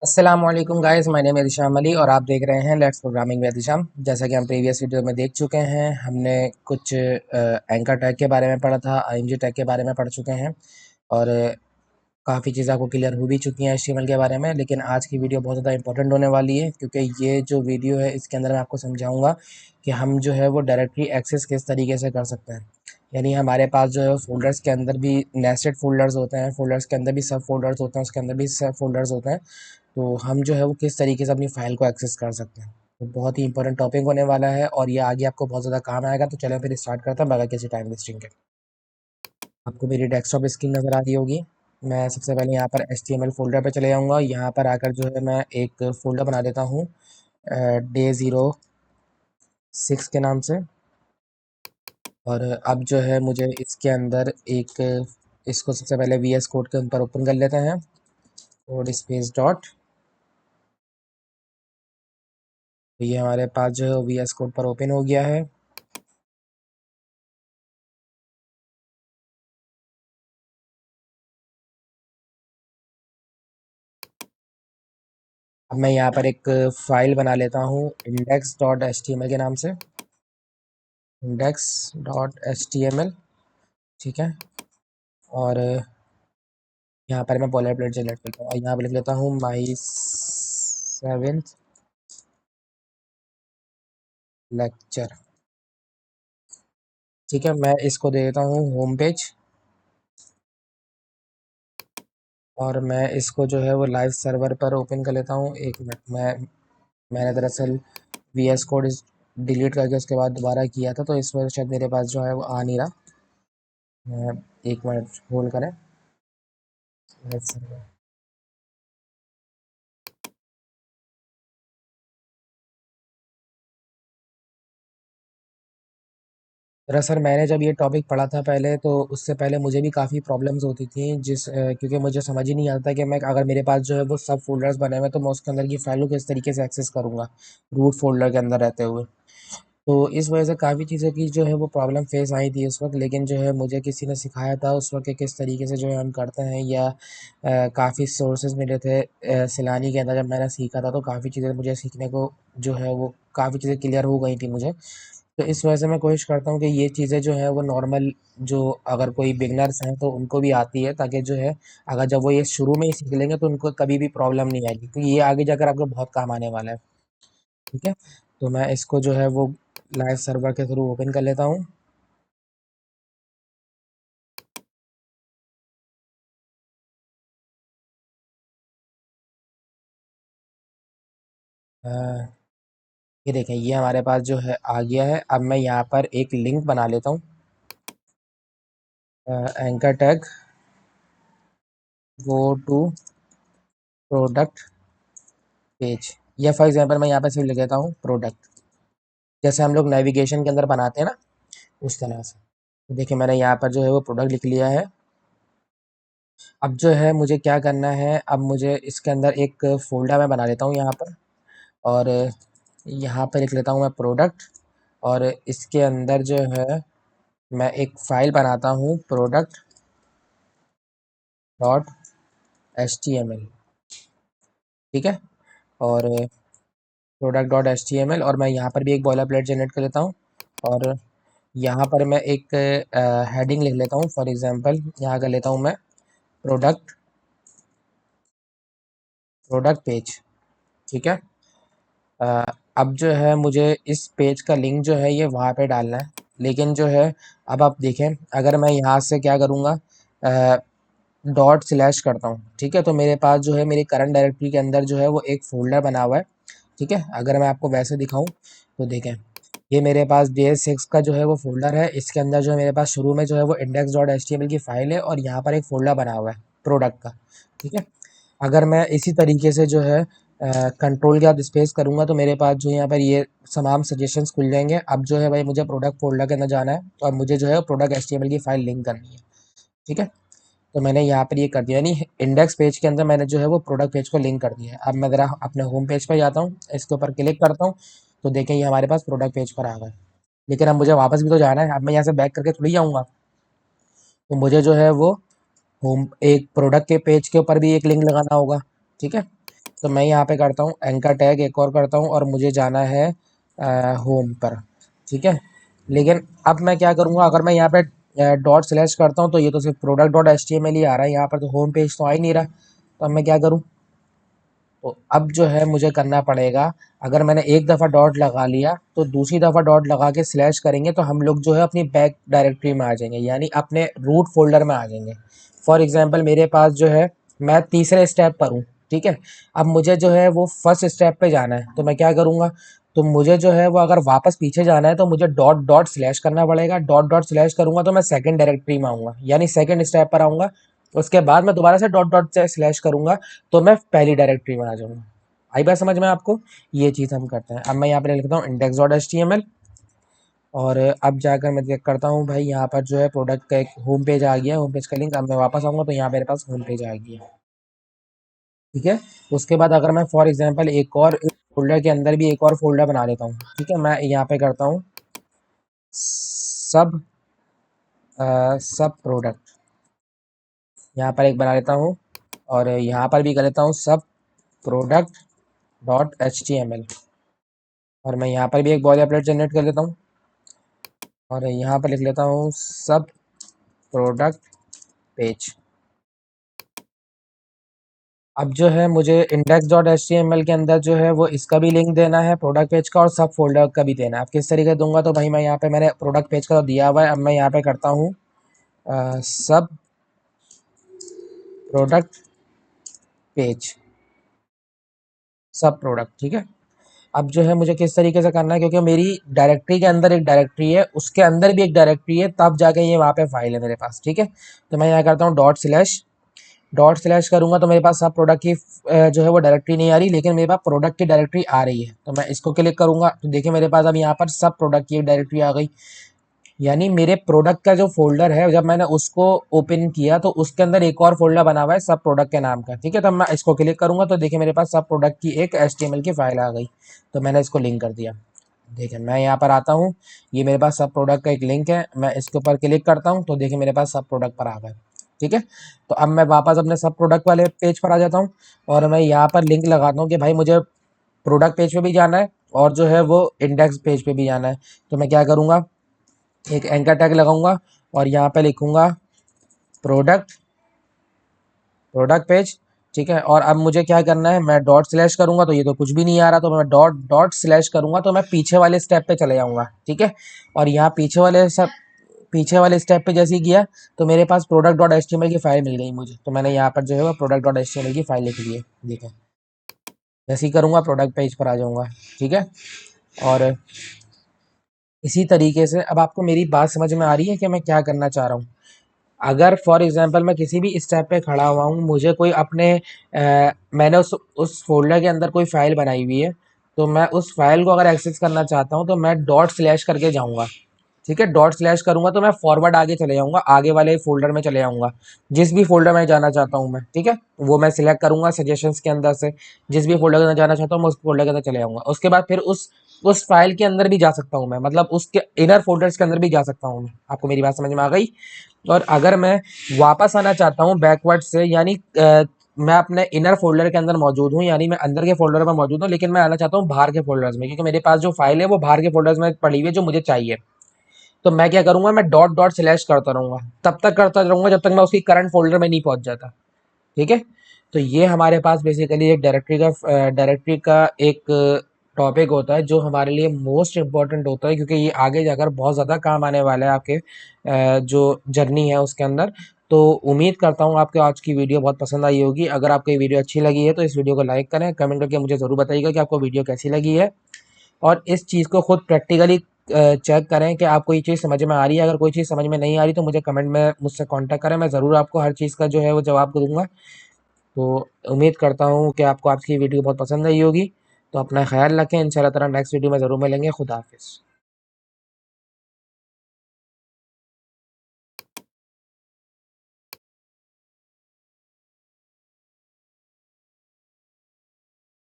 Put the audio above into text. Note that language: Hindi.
अस्सलामुअलैकुम गाइस, माय नेम है दिशाम अली और आप देख रहे हैं लेट्स प्रोग्रामिंग विद दिशाम। जैसा कि हम प्रीवियस वीडियो में देख चुके हैं, हमने कुछ एंकर टैग के बारे में पढ़ा था, आईएनजी टैग के बारे में पढ़ चुके हैं और काफ़ी चीज़ें आपको क्लियर हो भी चुकी हैं एचटीएमएल के बारे में। लेकिन आज की वीडियो बहुत ज़्यादा इंपॉर्टेंट होने वाली है, क्योंकि ये जो वीडियो है इसके अंदर मैं आपको समझाऊंगा कि हम जो है वो डायरेक्टरी एक्सेस किस तरीके से कर सकते हैं। यानी हमारे पास जो है फोल्डर्स के अंदर भी नेस्टेड फोल्डर्स होते हैं, फोल्डर्स के अंदर भी सब फोल्डर्स होते हैं, उसके अंदर भी सब फोल्डर्स होते हैं। तो हम जो है वो किस तरीके से अपनी फ़ाइल को एक्सेस कर सकते हैं। तो बहुत ही इंपॉर्टेंट टॉपिक होने वाला है और ये आगे आपको बहुत ज़्यादा काम आएगा। तो चलो फिर स्टार्ट करते हैं बगैर किसी टाइम वेस्टिंग के। आपको मेरी डेस्कटॉप स्क्रीन नज़र आ रही होगी। मैं सबसे पहले यहाँ पर HTML फ़ोल्डर पे चले जाऊँगा। यहाँ पर आकर जो है मैं एक फ़ोल्डर बना देता हूँ Day06 के नाम से। और अब जो है मुझे इसके अंदर एक इसको सबसे पहले VS कोड के ऊपर ओपन कर लेते हैं, कोड स्पेस डॉट। तो ये हमारे पास जो है VS कोड पर ओपन हो गया है। अब मैं यहाँ पर एक फ़ाइल बना लेता हूँ index.html के नाम से, index.html। ठीक है। और यहाँ पर मैं बॉयलरप्लेट जनरेट करता हूँ और यहाँ पर लिख लेता हूँ माई 7th लेक्चर। ठीक है, मैं इसको दे देता हूँ होम पेज और मैं इसको जो है वो लाइव सर्वर पर ओपन कर लेता हूँ। एक मिनट, मैंने दरअसल VS कोड डिलीट करके उसके बाद दोबारा किया था, तो इस वजह से शायद मेरे पास जो है वो आ नहीं रहा। एक मिनट होल्ड करें। लाइव सर्वर, दरअसल मैंने जब ये टॉपिक पढ़ा था पहले, तो उससे पहले मुझे भी काफ़ी प्रॉब्लम्स होती थी, क्योंकि मुझे समझ ही नहीं आता कि मैं अगर मेरे पास जो है वो सब फ़ोल्डर्स बने हुए हैं, तो मैं उसके अंदर की फ़ाइल को किस तरीके से एक्सेस करूँगा रूट फ़ोल्डर के अंदर रहते हुए। तो इस वजह से काफ़ी चीज़ों की जो है वो प्रॉब्लम फेस आई थी उस वक़्त। लेकिन जो है मुझे किसी ने सिखाया था उस वक़्त कि किस तरीके से जो है हम करते हैं, या काफ़ी सोर्सेज़ मिले थे सिलानी के अंदर। जब मैंने सीखा था तो काफ़ी चीज़ें मुझे सीखने को जो है वो काफ़ी चीज़ें क्लियर हो गई थी मुझे। तो इस वजह से मैं कोशिश करता हूँ कि ये चीज़ें जो है वो नॉर्मल, जो अगर कोई बिगनर्स हैं तो उनको भी आती है, ताकि जो है अगर जब वो ये शुरू में ही सीख लेंगे तो उनको कभी भी प्रॉब्लम नहीं आएगी, क्योंकि ये आगे जाकर आपको बहुत काम आने वाला है। ठीक है। तो मैं इसको जो है वो लाइव सर्वर के थ्रू ओपन कर लेता हूँ। अ, ये देखें, ये हमारे पास जो है आ गया है। अब मैं यहाँ पर एक लिंक बना लेता हूँ, anchor tag go to product page, या फॉर एग्जांपल मैं यहाँ पे सिर्फ लिख देता हूँ प्रोडक्ट, जैसे हम लोग नेविगेशन के अंदर बनाते हैं ना, उस तरह से। तो देखिए मैंने यहाँ पर जो है वो प्रोडक्ट लिख लिया है। अब जो है मुझे क्या करना है, अब मुझे इसके अंदर एक फ़ोल्डर मैं बना लेता हूँ यहाँ पर, और यहाँ पे लिख लेता हूँ मैं प्रोडक्ट। और इसके अंदर जो है मैं एक फ़ाइल बनाता हूँ प्रोडक्ट डॉट HTML। ठीक है। और प्रोडक्ट डॉट HTML, और मैं यहाँ पर भी एक बॉयलर प्लेट जनरेट कर लेता हूँ। और यहाँ पर मैं एक हेडिंग लिख लेता हूँ, फॉर एग्जांपल यहाँ कर लेता हूँ मैं प्रोडक्ट प्रोडक्ट पेज। ठीक है। अ, अब जो है मुझे इस पेज का लिंक जो है ये वहाँ पे डालना है। लेकिन जो है अब आप देखें, अगर मैं यहाँ से क्या करूँगा, डॉट स्लैश करता हूँ, ठीक है, तो मेरे पास जो है मेरी करंट डायरेक्टरी के अंदर जो है वो एक फ़ोल्डर बना हुआ है। ठीक है। अगर मैं आपको वैसे दिखाऊँ तो देखें, ये मेरे पास JS6 का जो है वो फ़ोल्डर है। इसके अंदर जो है मेरे पास शुरू में जो है वो index.html की फ़ाइल है और यहाँ पर एक फ़ोल्डर बना हुआ है प्रोडक्ट का। ठीक है। अगर मैं इसी तरीके से जो है कंट्रोल के बाद स्पेस करूँगा, तो मेरे पास जो यहाँ पर ये तमाम सजेशंस खुल जाएंगे। अब जो है भाई मुझे प्रोडक्ट फ़ोल्डर के अंदर जाना है और मुझे जो है प्रोडक्ट HTML की फ़ाइल लिंक करनी है। ठीक है। तो मैंने यहाँ पर ये कर दिया, यानी इंडेक्स पेज के अंदर मैंने जो है वो प्रोडक्ट पेज को लिंक कर दिया है। अब मैं ज़रा अपने होम पेज पर जाता हूँ, इसके ऊपर क्लिक करता हूँ, तो देखें ये हमारे पास प्रोडक्ट पेज पर आ गए। लेकिन अब मुझे वापस भी तो जाना है। अब मैं यहाँ से बैक करके थोड़ी जाऊँगा। तो मुझे जो है वो होम एक प्रोडक्ट के पेज के ऊपर भी एक लिंक लगाना होगा। ठीक है। तो मैं यहाँ पे करता हूँ एंकर टैग एक और करता हूँ और मुझे जाना है होम पर, ठीक है। लेकिन अब मैं क्या करूँगा, अगर मैं यहाँ पे डॉट स्लैश करता हूँ तो ये तो सिर्फ product dot H T M L ही आ रहा है, यहाँ पर तो होम पेज तो आ ही नहीं रहा। तो अब मैं क्या करूँ, तो अब जो है मुझे करना पड़ेगा, अगर मैंने एक दफ़ा डॉट लगा लिया तो दूसरी दफ़ा डॉट लगा के स्लैश करेंगे तो हम लोग जो है अपनी बैक डायरेक्टरी में आ जाएंगे, यानी अपने रूट फोल्डर में आ जाएंगे। फॉर एग्जांपल मेरे पास जो है, मैं तीसरे स्टेप पर हूँ, ठीक है। अब मुझे जो है वो फर्स्ट स्टेप पे जाना है, तो मैं क्या करूँगा, तो मुझे जो है वो अगर वापस पीछे जाना है तो मुझे डॉट डॉट स्लैश करना पड़ेगा। डॉट डॉट स्लैश करूँगा तो मैं सेकंड डायरेक्टरी में आऊँगा, यानी सेकंड स्टेप पर आऊँगा। उसके बाद मैं दोबारा से डॉट डॉट से स्लैश करूँगा तो मैं पहली डायरेक्टरी में आ जाऊँगा। आई बात समझ में आपको? ये चीज़ हम करते हैं। अब मैं यहाँ पे लिखता हूँ index dot H T M L, और अब जाकर मैं चेक करता हूँ भाई, यहाँ पर जो है प्रोडक्ट का एक होम पेज आ गया, होम पेज का लिंक। अब मैं वापस आऊँगा तो यहाँ मेरे पास होम पेज आ गया, ठीक है। उसके बाद अगर मैं फॉर एग्जांपल एक और फोल्डर के अंदर भी एक और फोल्डर बना लेता हूँ, ठीक है। मैं यहाँ पे करता हूँ सब सब प्रोडक्ट, यहाँ पर एक बना लेता हूँ, और यहाँ पर भी कर लेता हूँ सब product dot H T M L, और मैं यहाँ पर भी एक बॉडी अपडेट जनरेट कर लेता हूँ, और यहाँ पर लिख लेता हूँ सब प्रोडक्ट पेज। अब जो है मुझे index dot H T M L के अंदर जो है वो इसका भी लिंक देना है प्रोडक्ट पेज का, और सब फोल्डर का भी देना है। अब किस तरीके से दूंगा, तो भाई मैं यहाँ पे मैंने प्रोडक्ट पेज का तो दिया हुआ है, अब मैं यहाँ पे करता हूँ सब प्रोडक्ट पेज, सब प्रोडक्ट, ठीक है। अब जो है मुझे किस तरीके से करना है, क्योंकि मेरी डायरेक्टरी के अंदर एक डायरेक्टरी है, उसके अंदर भी एक डायरेक्टरी है, तब जाके ये वहाँ पे फाइल है मेरे पास, ठीक है। तो मैं यहाँ करता हूँ डॉट स्लैश करूँगा तो मेरे पास सब प्रोडक्ट की जो है वो डायरेक्टरी नहीं आ रही, लेकिन मेरे पास प्रोडक्ट की डायरेक्टरी आ रही है। तो मैं इसको क्लिक करूँगा तो देखिए मेरे पास अब यहाँ पर सब प्रोडक्ट की एक डायरेक्टरी आ गई, यानी मेरे प्रोडक्ट का जो फ़ोल्डर है, जब मैंने उसको ओपन किया तो उसके अंदर एक और फ़ोल्डर बना हुआ है सब प्रोडक्ट के नाम का, ठीक है। तब मैं इसको क्लिक करूँगा तो देखिए मेरे पास सब प्रोडक्ट की एक एचटीएमएल की फ़ाइल आ गई। तो मैंने इसको लिंक कर दिया। देखिए मैं यहाँ पर आता हूँ, ये मेरे पास सब प्रोडक्ट का एक लिंक है, मैं इसके ऊपर क्लिक करता हूँ तो देखिए मेरे पास सब प्रोडक्ट पर आ गए, ठीक है। तो अब मैं वापस अपने सब प्रोडक्ट वाले पेज पर आ जाता हूँ, और मैं यहाँ पर लिंक लगाता हूँ कि भाई मुझे प्रोडक्ट पेज पे भी जाना है और जो है वो इंडेक्स पेज पे भी जाना है। तो मैं क्या करूँगा, एक एंकर टैग लगाऊंगा और यहाँ पे लिखूंगा प्रोडक्ट प्रोडक्ट पेज, ठीक है। और अब मुझे क्या करना है, मैं डॉट स्लैश करूंगा तो ये तो कुछ भी नहीं आ रहा, तो मैं डॉट डॉट स्लैश करूंगा तो मैं पीछे वाले स्टेप पे चले जाऊंगा, ठीक है। और यहाँ पीछे वाले स्टेप पे जैसे ही किया तो मेरे पास product dot H T M L की फाइल मिल गई मुझे, तो मैंने यहाँ पर जो है वो product dot H T M L की फाइल लिख ली है, ठीक है। जैसे ही करूँगा प्रोडक्ट पेज पर आ जाऊँगा, ठीक है। और इसी तरीके से अब आपको मेरी बात समझ में आ रही है कि मैं क्या करना चाह रहा हूँ। अगर फॉर एग्जांपल मैं किसी भी स्टेप पे खड़ा हुआ हूँ, मुझे कोई अपने मैंने उस फ़ोल्डर के अंदर कोई फ़ाइल बनाई हुई है, तो मैं उस फ़ाइल को अगर एक्सेस करना चाहता हूँ तो मैं डॉट स्लैश करके जाऊँगा, ठीक है। डॉट स्लैश करूँगा तो मैं फॉरवर्ड आगे चले जाऊँगा, आगे वाले फ़ोल्डर में चले जाऊँगा, जिस भी फ़ोल्डर में जाना चाहता हूँ मैं, ठीक है। वो मैं सिलेक्ट करूँगा सजेशंस के अंदर से, जिस भी फ़ोल्डर के अंदर जाना चाहता हूँ मैं उस फ़ोल्डर के अंदर चले जाऊँगा। उसके बाद फिर उस फ़ाइल के अंदर भी जा सकता हूँ मैं, मतलब उसके इनर फ़ोल्डर्स के अंदर भी जा सकता हूँ मैं। आपको मेरी बात समझ में आ गई? और अगर मैं वापस आना चाहता हूँ बैकवर्ड से, यानी मैं अपने इनर फ़ोल्डर के अंदर मौजूद हूँ, यानी मैं अंदर के फ़ोल्डर में मौजूद हूँ, लेकिन मैं आना चाहता हूँ बाहर के फ़ोल्डर्स में, क्योंकि मेरे पास जो फ़ाइल है वो बाहर के फ़ोल्डर्स में पड़ी हुई है जो मुझे चाहिए। तो मैं क्या करूँगा, मैं डॉट डॉट स्लैश करता रहूँगा, तब तक करता रहूँगा जब तक मैं उसकी करंट फ़ोल्डर में नहीं पहुँच जाता, ठीक है। तो ये हमारे पास बेसिकली एक डायरेक्टरी का एक टॉपिक होता है जो हमारे लिए मोस्ट इम्पॉर्टेंट होता है, क्योंकि ये आगे जाकर बहुत ज़्यादा काम आने वाला है आपके जो जर्नी है उसके अंदर। तो उम्मीद करता हूँ आपको आज की वीडियो बहुत पसंद आई होगी। अगर आपको ये वीडियो अच्छी लगी है तो इस वीडियो को लाइक करें, कमेंट करके मुझे ज़रूर बताइएगा कि आपको वीडियो कैसी लगी है, और इस चीज़ को खुद प्रैक्टिकली चेक करें कि आपको ये चीज़ समझ में आ रही है। अगर कोई चीज़ समझ में नहीं आ रही तो मुझे कमेंट में मुझसे कांटेक्ट करें, मैं ज़रूर आपको हर चीज़ का जो है वो जवाब दूंगा। तो उम्मीद करता हूँ कि आपको आज की वीडियो बहुत पसंद आई होगी। तो अपना ख्याल रखें, इंशाल्लाह ताला नेक्स्ट वीडियो में ज़रूर मिलेंगे। खुदा हाफिज़।